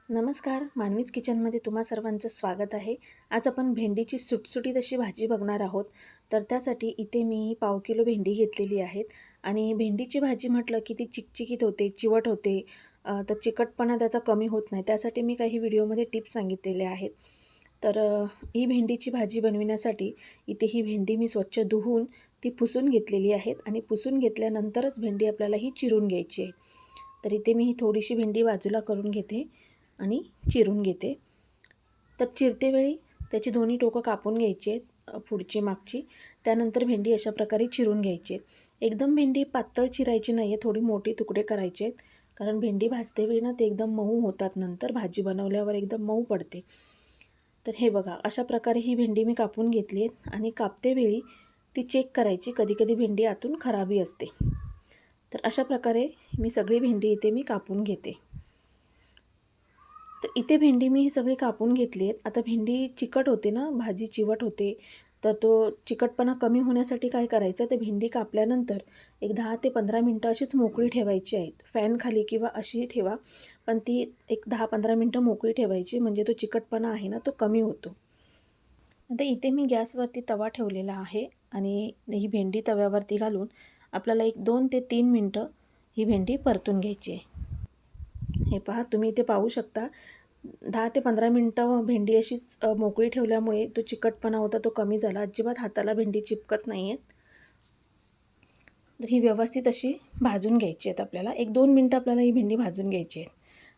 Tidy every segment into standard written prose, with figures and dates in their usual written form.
नमस्कार, मानवीच किचनमध्ये तुम्हा सर्वांचं स्वागत आहे. आज आपण भेंडीची सुटसुटीत अशी भाजी बघणार आहोत. तर त्यासाठी इथे मी पाव किलो भेंडी घेतलेली आहेत आणि भेंडीची भाजी म्हटलं की ती चिकचिकीत होते, चिवट होते, तर चिकटपणा त्याचा कमी होत नाही. त्यासाठी मी काही व्हिडिओमध्ये टिप्स सांगितलेल्या आहेत. तर ही भेंडीची भाजी बनविण्यासाठी इथे ही भेंडी मी स्वच्छ धुवून ती पुसून घेतलेली आहेत आणि पुसून घेतल्यानंतरच भेंडी आपल्याला ही चिरून घ्यायची आहे. तर इथे मी ही थोडीशी भेंडी बाजूला करून घेते आणि चिरून घेते. तर चिरतेवेळी त्याची दोन्ही टोकं कापून घ्यायची आहेत, पुढची मागची. त्यानंतर भेंडी अशा प्रकारे चिरून घ्यायची आहेत. एकदम भेंडी पातळ चिरायची नाही आहे, थोडी मोठी तुकडे करायचे आहेत. कारण भेंडी भाजतेवेळी ना ते एकदम मऊ होतात, नंतर भाजी बनवल्यावर एकदम मऊ पडते. तर हे बघा, अशा प्रकारे ही भेंडी मी कापून घेतली आहे आणि कापतेवेळी ती चेक करायची. कधीकधी भेंडी आतून खराबी असते. तर अशा प्रकारे मी सगळी भेंडी इथे मी कापून घेते. तर इथे भेंडी मी ही सगळी कापून घेतली आहेत. आता भेंडी चिकट होते ना, भाजी चिवट होते, तर तो चिकटपणा कमी होण्यासाठी काय करायचं, तर भेंडी कापल्यानंतर एक 10 ते 15 मिनटं अशीच मोकळी ठेवायची आहेत. फॅनखाली किंवा अशी ठेवा, पण ती एक 10-15 मिनटं मोकळी ठेवायची, म्हणजे तो चिकटपणा आहे ना तो कमी होतो. आता इथे मी गॅसवरती तवा ठेवलेला आहे आणि ही भेंडी तव्यावरती घालून आपल्याला एक 2 ते 3 मिनटं ही भेंडी परतून घ्यायची आहे. हे पहा, तुम्ही इथे पाहू शकता 10 ते 15 मिनटं भेंडी अशीच मोकळी ठेवल्यामुळे तो चिकटपणा होता तो कमी झाला. अजिबात हाताला भेंडी चिपकत नाही आहेत. तर ही व्यवस्थित अशी भाजून घ्यायची आहेत आपल्याला. 1-2 मिनटं आपल्याला ही भेंडी भाजून घ्यायची आहे.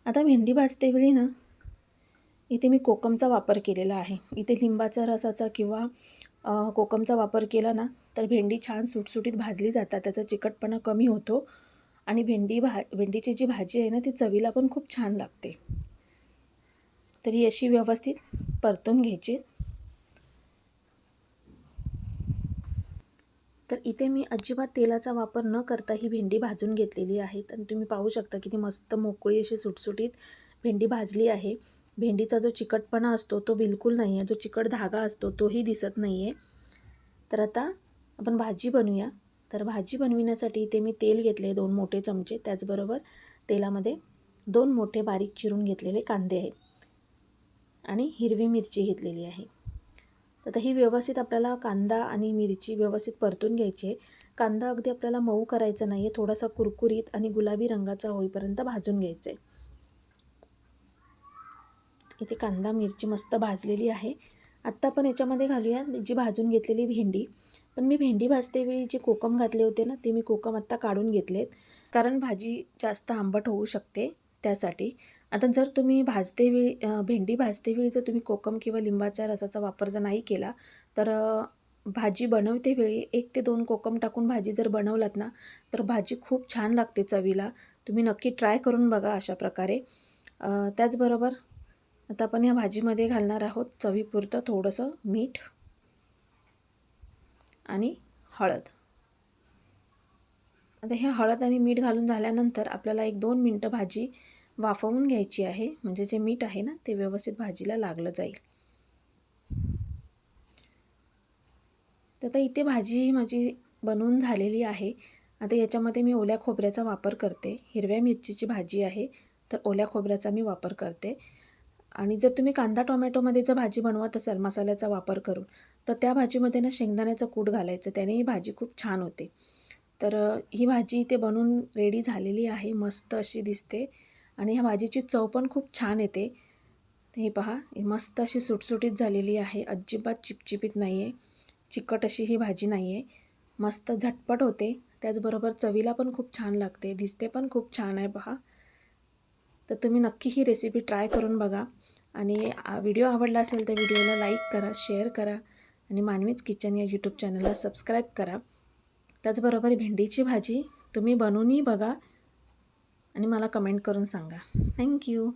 आता भेंडी भाजतेवेळी ना इथे मी कोकमचा वापर केलेला आहे. इथे लिंबाचा रसाचा किंवा कोकमचा वापर केला ना तर भेंडी छान सुटसुटीत भाजली जातात, त्याचा चिकटपणा कमी होतो आणि भेंडीची जी भाजी आहे ना ती चवीला पण खूप छान लागते. तर ही अशी व्यवस्थित परतून घ्यायची. तर इथे मी अजिबात तेलाचा वापर न करता ही भेंडी भाजून घेतलेली आहे. आणि तुम्ही पाहू शकता किती मस्त मोकळी अशी सुटसुटीत भेंडी भाजली आहे. भेंडीचा जो चिकटपणा असतो तो बिलकुल नाही आहे, जो चिकट धागा असतो तोही दिसत नाही आहे. तर आता आपण भाजी बनवूया. तर भाजी बनविण्यासाठी इथे मी तेल घेतले 2 मोठे चमचे. त्याचबरोबर तेलामध्ये 2 मोठे बारीक चिरून घेतलेले कांदे आहेत आणि हिरवी मिरची घेतलेली आहे. तर ही व्यवस्थित आपल्याला कांदा आणि मिरची व्यवस्थित परतून घ्यायची आहे. कांदा अगदी आपल्याला मऊ करायचा नाही आहे, थोडासा कुरकुरीत आणि गुलाबी रंगाचा होईपर्यंत भाजून घ्यायचं आहे. इथे कांदा मिरची मस्त भाजलेली आहे. आत्ता आपण याच्यामध्ये घालूया जी भाजून घेतलेली भेंडी. पण मी भेंडी भाजतेवेळी जे कोकम घातले होते ना ते मी कोकम आत्ता काढून घेतलेत, कारण भाजी जास्त आंबट होऊ शकते त्यासाठी. आता जर तुम्ही भेंडी भाजतेवेळी जर तुम्ही कोकम किंवा लिंबाच्या रसाचा वापर जर नाही केला तर भाजी बनवतेवेळी 1 ते 2 कोकम टाकून भाजी जर बनवलात ना तर भाजी खूप छान लागते चवीला. तुम्ही नक्की ट्राय करून बघा अशा प्रकारे. त्याचबरोबर आता आपण या भाजीमध्ये घालणार आहोत चवीपुरतं थोडंसं मीठ आणि हळद. आता हे हळद आणि मीठ घालून झाल्यानंतर आपल्याला 1-2 मिनटं भाजी वाफवून घ्यायची आहे, म्हणजे जे मीठ आहे ना ते व्यवस्थित भाजीला लागलं जाईल. तर आता इथे भाजी माझी बनवून झालेली आहे. आता याच्यामध्ये मी ओल्या खोबऱ्याचा वापर करते. हिरव्या मिरचीची भाजी आहे तर ओल्या खोबऱ्याचा मी वापर करते. आणि जर तुम्ही कांदा टोमॅटोमध्ये जर भाजी बनवत असाल मसाल्याचा वापर करून तर त्या भाजीमध्ये ना शेंगदाण्याचं कूट घालायचं, त्याने ही भाजी खूप छान होते. तर ही भाजी इथे बनवून रेडी झालेली आहे, मस्त अशी दिसते आणि ह्या भाजीची चव पण खूप छान येते. हे पहा, मस्त अशी सुटसुटीत झालेली आहे, अजिबात चिपचिपीत नाही आहे, चिकट अशी ही भाजी नाही आहे, मस्त झटपट होते. त्याचबरोबर चवीला पण खूप छान लागते, दिसते पण खूप छान आहे पहा. तर तुम्ही नक्की ही रेसिपी ट्राय करून बघा आणि व्हिडिओ आवडला असेल तर व्हिडिओला लाईक करा, शेअर करा आणि मानवीच किचन या यूट्यूब चॅनलला सबस्क्राईब करा. त्याचबरोबर भेंडीची भाजी तुम्ही बनवूनही बघा आणि मला कमेंट करून सांगा. थँक्यू.